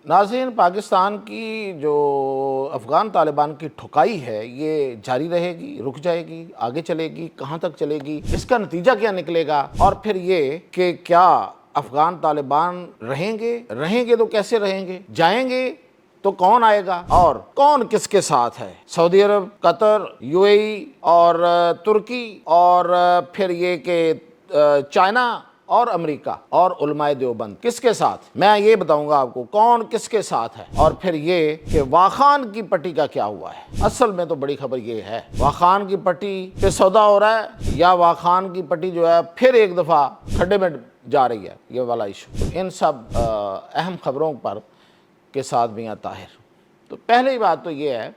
ناظرین، پاکستان کی جو افغان طالبان کی ٹھکائی ہے یہ جاری رہے گی، رک جائے گی، آگے چلے گی، کہاں تک چلے گی، اس کا نتیجہ کیا نکلے گا، اور پھر یہ کہ کیا افغان طالبان رہیں گے تو کیسے رہیں گے، جائیں گے تو کون آئے گا، اور کون کس کے ساتھ ہے، سعودی عرب، قطر، یو اے ای اور ترکی، اور پھر یہ کہ چائنا اور امریکہ اور علماء دیوبند کس کے ساتھ، میں یہ بتاؤں گا آپ کو کون کس کے ساتھ ہے، اور پھر یہ کہ واخان کی پٹی کا کیا ہوا ہے۔ اصل میں تو بڑی خبر یہ ہے، واخان کی پٹی پہ سودا ہو رہا ہے یا واخان کی پٹی جو ہے پھر ایک دفعہ کھڈے میں جا رہی ہے، یہ والا ایشو۔ ان سب اہم خبروں پر کے ساتھ میاں طاہر۔ تو پہلی بات تو یہ ہے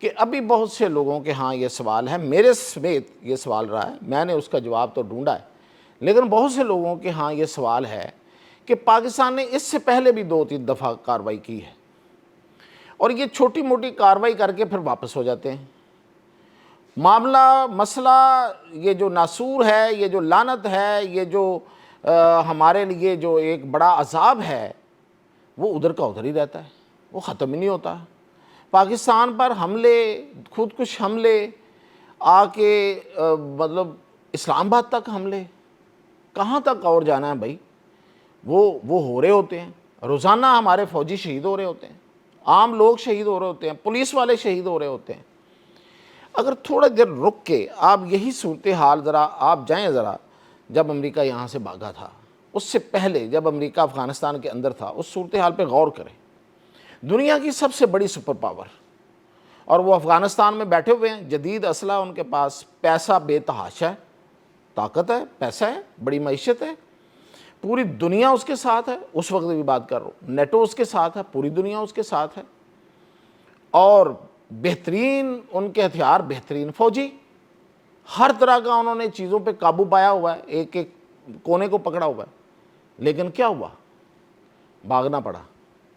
کہ ابھی بہت سے لوگوں کے ہاں یہ سوال ہے، میرے سمیت یہ سوال رہا ہے، میں نے اس کا جواب تو ڈھونڈا ہے، لیکن بہت سے لوگوں کے ہاں یہ سوال ہے کہ پاکستان نے اس سے پہلے بھی 2-3 دفعہ کارروائی کی ہے، اور یہ چھوٹی موٹی کارروائی کر کے پھر واپس ہو جاتے ہیں۔ مسئلہ یہ جو ناسور ہے، یہ جو لعنت ہے، یہ جو ہمارے لیے جو ایک بڑا عذاب ہے، وہ ادھر کا ادھر ہی رہتا ہے، وہ ختم ہی نہیں ہوتا۔ پاکستان پر حملے، خودکش حملے، آ کے مطلب اسلام آباد تک حملے، کہاں تک اور جانا ہے بھائی، وہ ہو رہے ہوتے ہیں، روزانہ ہمارے فوجی شہید ہو رہے ہوتے ہیں، عام لوگ شہید ہو رہے ہوتے ہیں، پولیس والے شہید ہو رہے ہوتے ہیں۔ اگر تھوڑا دیر رک کے آپ یہی صورتحال ذرا آپ جائیں، ذرا جب امریکہ یہاں سے بھاگا تھا، اس سے پہلے جب امریکہ افغانستان کے اندر تھا، اس صورتحال پہ غور کریں۔ دنیا کی سب سے بڑی سپر پاور، اور وہ افغانستان میں بیٹھے ہوئے ہیں، جدید اسلحہ ان کے پاس، پیسہ بے تحاشا ہے، طاقت ہے، پیسہ ہے، بڑی معیشت ہے، پوری دنیا اس کے ساتھ ہے، اس وقت بھی بات کر رہا ہوں، نیٹو اس کے ساتھ ہے، پوری دنیا اس کے ساتھ ہے، اور بہترین ان کے ہتھیار، بہترین فوجی، ہر طرح کا انہوں نے چیزوں پہ قابو پایا ہوا ہے، ایک ایک کونے کو پکڑا ہوا ہے۔ لیکن کیا ہوا؟ بھاگنا پڑا۔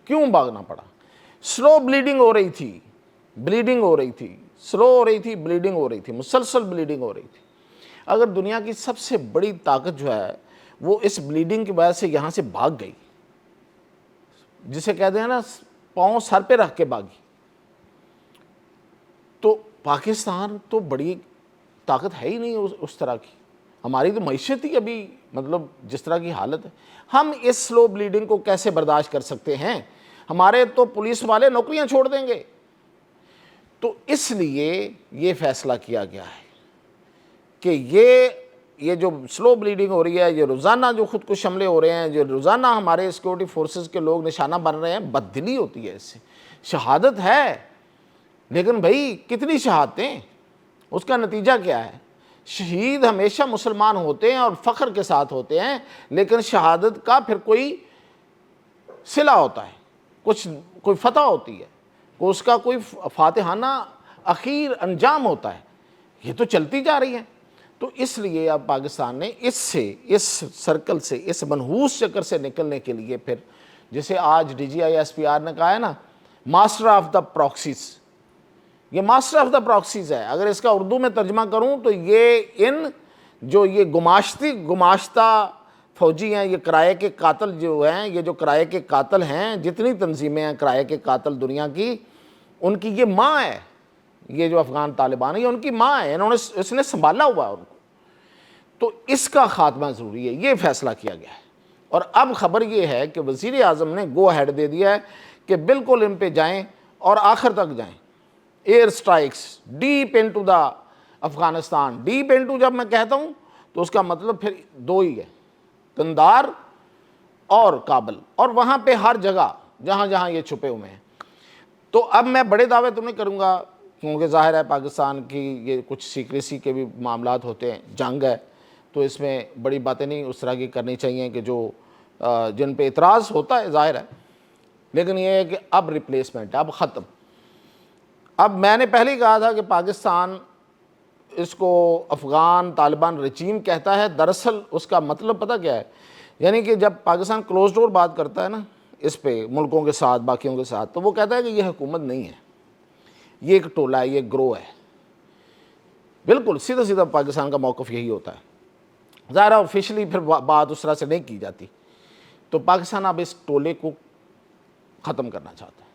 کیوں بھاگنا پڑا؟ سلو بلیڈنگ ہو رہی تھی، سلو ہو رہی تھی، بلیڈنگ ہو رہی تھی، مسلسل بلیڈنگ ہو رہی تھی۔ اگر دنیا کی سب سے بڑی طاقت جو ہے وہ اس بلیڈنگ کی وجہ سے یہاں سے بھاگ گئی، جسے کہتے ہیں نا پاؤں سر پہ رکھ کے بھاگی، تو پاکستان تو بڑی طاقت ہے ہی نہیں اس طرح کی۔ ہماری تو معیشت ہی ابھی مطلب جس طرح کی حالت ہے، ہم اس سلو بلیڈنگ کو کیسے برداشت کر سکتے ہیں؟ ہمارے تو پولیس والے نوکریاں چھوڑ دیں گے۔ تو اس لیے یہ فیصلہ کیا گیا ہے کہ یہ جو سلو بلیڈنگ ہو رہی ہے، یہ روزانہ جو خودکش حملے ہو رہے ہیں، جو روزانہ ہمارے سیکورٹی فورسز کے لوگ نشانہ بن رہے ہیں، بددلی ہوتی ہے، اس سے شہادت ہے، لیکن بھائی کتنی شہادتیں، اس کا نتیجہ کیا ہے؟ شہید ہمیشہ مسلمان ہوتے ہیں اور فخر کے ساتھ ہوتے ہیں، لیکن شہادت کا پھر کوئی صلہ ہوتا ہے، کوئی فتح ہوتی ہے، اس کا کوئی فاتحانہ اخیر انجام ہوتا ہے، یہ تو چلتی جا رہی ہے۔ تو اس لیے اب پاکستان نے اس سرکل سے، اس منحوس چکر سے نکلنے کے لیے پھر جسے آج D G I S P R نے کہا ہے نا، ماسٹر آف دا پراکسیز، یہ ماسٹر آف دا پراکسیز ہے۔ اگر اس کا اردو میں ترجمہ کروں تو یہ یہ گماشتہ فوجی ہیں، یہ کرائے کے قاتل جو ہیں، یہ جو کرائے کے قاتل ہیں، جتنی تنظیمیں ہیں کرائے کے قاتل دنیا کی، ان کی یہ ماں ہے، یہ جو افغان طالبان ہے یہ ان کی ماں ہے، اس نے سنبھالا ہوا ہے ان کو۔ تو اس کا خاتمہ ضروری ہے، یہ فیصلہ کیا گیا ہے۔ اور اب خبر یہ ہے کہ وزیر اعظم نے گو ہیڈ دے دیا ہے کہ بالکل ان پہ جائیں اور آخر تک جائیں، air strikes deep into the Afghanistan. Deep into جب میں کہتا ہوں تو اس کا مطلب پھر دو ہی ہے، قندھار اور کابل، اور وہاں پہ ہر جگہ جہاں جہاں یہ چھپے ہوئے ہیں۔ تو اب میں بڑے دعوے تو نہیں کروں گا، کیونکہ ظاہر ہے پاکستان کی یہ کچھ سیکریسی کے بھی معاملات ہوتے ہیں، جنگ ہے، تو اس میں بڑی باتیں نہیں اس طرح کی کرنی چاہیے کہ جن پہ اعتراض ہوتا ہے، ظاہر ہے، لیکن یہ ہے کہ اب ریپلیسمنٹ ہے، اب ختم۔ اب میں نے پہلے ہی کہا تھا کہ پاکستان اس کو افغان طالبان رجیم کہتا ہے، دراصل اس کا مطلب پتہ کیا ہے؟ یعنی کہ جب پاکستان کلوز ڈور بات کرتا ہے نا اس پہ ملکوں کے ساتھ، باقیوں کے ساتھ، تو وہ کہتا ہے کہ یہ حکومت نہیں ہے، یہ ایک ٹولہ ہے، یہ گروہ ہے۔ بالکل سیدھا سیدھا پاکستان کا موقف یہی ہوتا ہے، ظاہر آفیشلی پھر بات اس طرح سے نہیں کی جاتی۔ تو پاکستان اب اس ٹولے کو ختم کرنا چاہتا ہے۔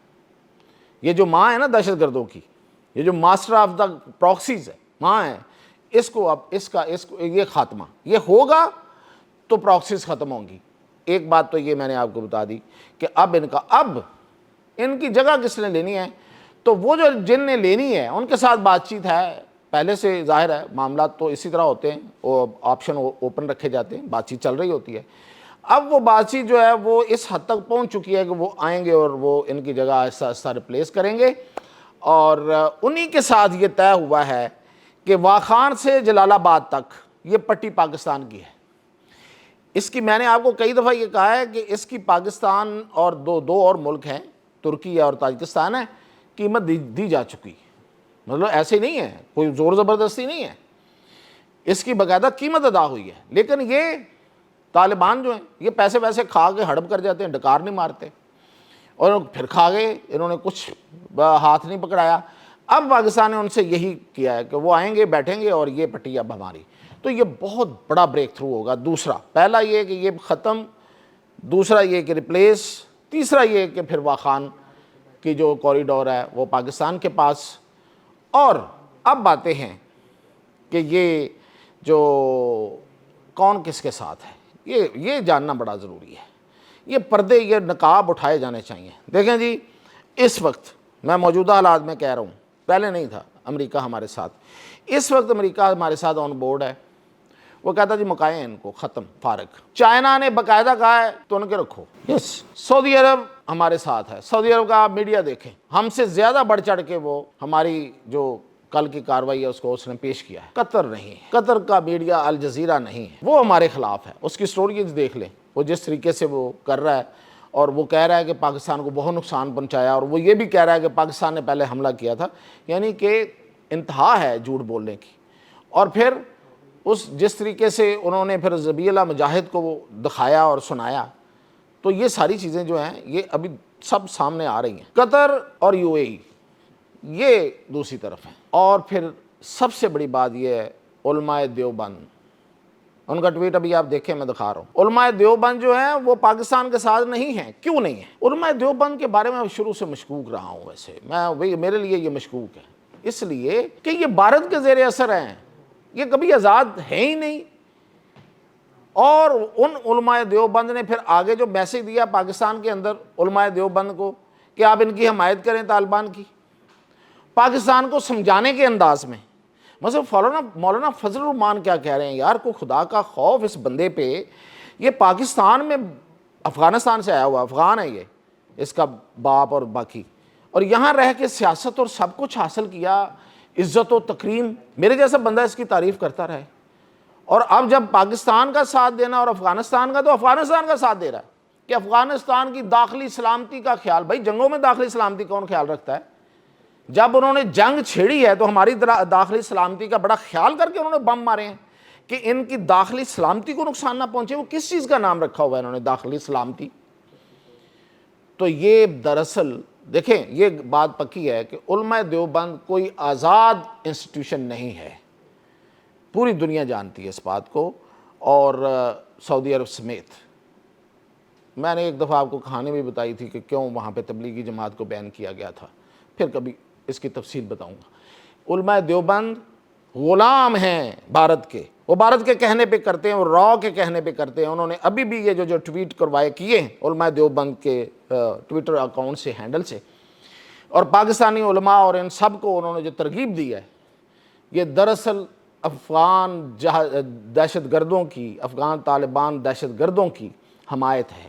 یہ جو ماں ہے نا دہشت گردوں کی، یہ جو ماسٹر آف دا پراکسیز ہے، ماں ہے، اس کو اب اس کا یہ خاتمہ یہ ہوگا تو پراکسیز ختم ہوں گی۔ ایک بات تو یہ میں نے آپ کو بتا دی کہ اب ان کی جگہ کس نے لینی ہے، تو وہ جو جن نے لینی ہے ان کے ساتھ بات چیت ہے پہلے سے، ظاہر ہے معاملات تو اسی طرح ہوتے ہیں، وہ آپشن اوپن رکھے جاتے ہیں، بات چیت چل رہی ہوتی ہے۔ اب وہ بات چیت جو ہے وہ اس حد تک پہنچ چکی ہے کہ وہ آئیں گے اور وہ ان کی جگہ آہستہ آہستہ ریپلیس کریں گے، اور انہی کے ساتھ یہ طے ہوا ہے کہ واخان سے جلال آباد تک یہ پٹی پاکستان کی ہے۔ اس کی میں نے آپ کو کئی دفعہ یہ کہا ہے کہ اس کی پاکستان اور دو اور ملک ہیں، ترکی اور تاجکستان ہے، قیمت دی جا چکی، مطلب ایسے نہیں ہے، کوئی زور زبردستی نہیں ہے، اس کی باقاعدہ قیمت ادا ہوئی ہے۔ لیکن یہ طالبان جو ہیں یہ پیسے ویسے کھا کے ہڑپ کر جاتے ہیں، ڈکار نہیں مارتے، اور پھر کھا گئے، انہوں نے کچھ ہاتھ نہیں پکڑایا۔ اب پاکستان نے ان سے یہی کیا ہے کہ وہ آئیں گے، بیٹھیں گے، اور یہ پٹی اب ہماری۔ تو یہ بہت بڑا بریک تھرو ہوگا۔ دوسرا، پہلا یہ کہ یہ ختم، دوسرا یہ کہ ریپلیس، تیسرا یہ کہ پھر واخان کی جو کوریڈور ہے وہ پاکستان کے پاس۔ اور اب باتیں ہیں کہ یہ جو کون کس کے ساتھ ہے یہ جاننا بڑا ضروری ہے۔ یہ پردے، یہ نقاب اٹھائے جانے چاہیے۔ دیکھیں جی، اس وقت میں موجودہ حالات میں کہہ رہا ہوں، پہلے نہیں تھا، امریکہ ہمارے ساتھ، اس وقت امریکہ ہمارے ساتھ آن بورڈ ہے۔ وہ کہتا جی مکائیں ان کو، ختم، فارغ۔ چائنا نے باقاعدہ کہا ہے تو ان کے رکھو، یس۔ سعودی عرب ہمارے ساتھ ہے، سعودی عرب کا آپ میڈیا دیکھیں، ہم سے زیادہ بڑھ چڑھ کے وہ ہماری جو کل کی کارروائی ہے اس نے پیش کیا ہے۔ قطر نہیں، قطر کا میڈیا الجزیرہ نہیں ہے، وہ ہمارے خلاف ہے، اس کی سٹوریز دیکھ لیں، وہ جس طریقے سے وہ کر رہا ہے، اور وہ کہہ رہا ہے کہ پاکستان کو بہت نقصان پہنچایا، اور وہ یہ بھی کہہ رہا ہے کہ پاکستان نے پہلے حملہ کیا تھا، یعنی کہ انتہا ہے جھوٹ بولنے کی۔ اور پھر جس طریقے سے انہوں نے پھر ذبیح اللہ مجاہد کو وہ دکھایا اور سنایا، تو یہ ساری چیزیں جو ہیں یہ ابھی سب سامنے آ رہی ہیں۔ قطر اور یو اے ای یہ دوسری طرف ہیں۔ اور پھر سب سے بڑی بات یہ ہے علماء دیوبند، ان کا ٹویٹ ابھی آپ دیکھیں، میں دکھا رہا ہوں۔ علماء دیوبند جو ہیں وہ پاکستان کے ساتھ نہیں ہیں۔ کیوں نہیں ہیں؟ علماء دیوبند کے بارے میں شروع سے مشکوک رہا ہوں، ویسے میرے لیے یہ مشکوک ہے، اس لیے کہ یہ بھارت کے زیر اثر ہیں، یہ کبھی آزاد ہیں ہی نہیں۔ اور ان علماء دیوبند نے پھر آگے جو میسج دیا پاکستان کے اندر علماء دیوبند کو کہ آپ ان کی حمایت کریں طالبان کی، پاکستان کو سمجھانے کے انداز میں۔ مثلا مولانا فضل الرحمان کیا کہہ رہے ہیں، یار کو خدا کا خوف اس بندے پہ، یہ پاکستان میں افغانستان سے آیا ہوا افغان ہے، یہ اس کا باپ اور باقی، اور یہاں رہ کے سیاست اور سب کچھ حاصل کیا، عزت و تکریم، میرے جیسا بندہ اس کی تعریف کرتا رہے، اور اب جب پاکستان کا ساتھ دینا اور افغانستان کا، تو افغانستان کا ساتھ دے رہا ہے کہ افغانستان کی داخلی سلامتی کا خیال۔ بھائی جنگوں میں داخلی سلامتی کون خیال رکھتا ہے؟ جب انہوں نے جنگ چھیڑی ہے تو ہماری داخلی سلامتی کا بڑا خیال کر کے انہوں نے بم مارے ہیں کہ ان کی داخلی سلامتی کو نقصان نہ پہنچے۔ وہ کس چیز کا نام رکھا ہوا ہے انہوں نے، داخلی سلامتی؟ تو یہ دراصل دیکھیں، یہ بات پکی ہے کہ علماء دیوبند کوئی آزاد انسٹیٹیوشن نہیں ہے، پوری دنیا جانتی ہے اس بات کو، اور سعودی عرب سمیت۔ میں نے ایک دفعہ آپ کو کہانی بھی بتائی تھی کہ کیوں وہاں پہ تبلیغی جماعت کو بین کیا گیا تھا، پھر کبھی اس کی تفصیل بتاؤں گا۔ علماء دیوبند غلام ہیں بھارت کے، وہ بھارت کے کہنے پہ کرتے ہیں، وہ راؤ کے کہنے پہ کرتے ہیں۔ انہوں نے ابھی بھی یہ جو ٹویٹ کیے ہیں علماء دیوبند کے ٹویٹر اکاؤنٹ سے، ہینڈل سے، اور پاکستانی علماء اور ان سب کو انہوں نے جو ترغیب دی ہے، یہ دراصل افغان دہشت گردوں کی، افغان طالبان دہشت گردوں کی حمایت ہے،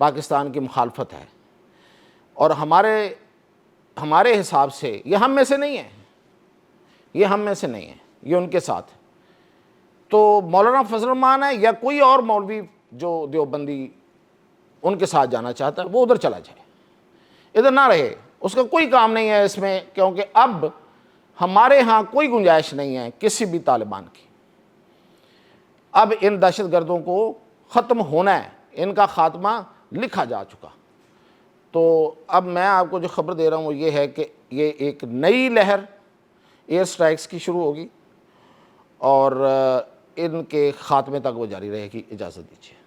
پاکستان کی مخالفت ہے، اور ہمارے حساب سے یہ ہم میں سے نہیں ہے، یہ ہم میں سے نہیں ہے، یہ ان کے ساتھ ہے۔ تو مولانا فضل الرحمان ہے یا کوئی اور مولوی جو دیوبندی ان کے ساتھ جانا چاہتا ہے، وہ ادھر چلا جائے، ادھر نہ رہے، اس کا کوئی کام نہیں ہے اس میں، کیونکہ اب ہمارے ہاں کوئی گنجائش نہیں ہے کسی بھی طالبان کی۔ اب ان دہشت گردوں کو ختم ہونا ہے، ان کا خاتمہ لکھا جا چکا۔ تو اب میں آپ کو جو خبر دے رہا ہوں وہ یہ ہے کہ یہ ایک نئی لہر ایئر سٹرائکس کی شروع ہوگی، اور ان کے خاتمے تک وہ جاری رہے گی۔ اجازت دیجیے۔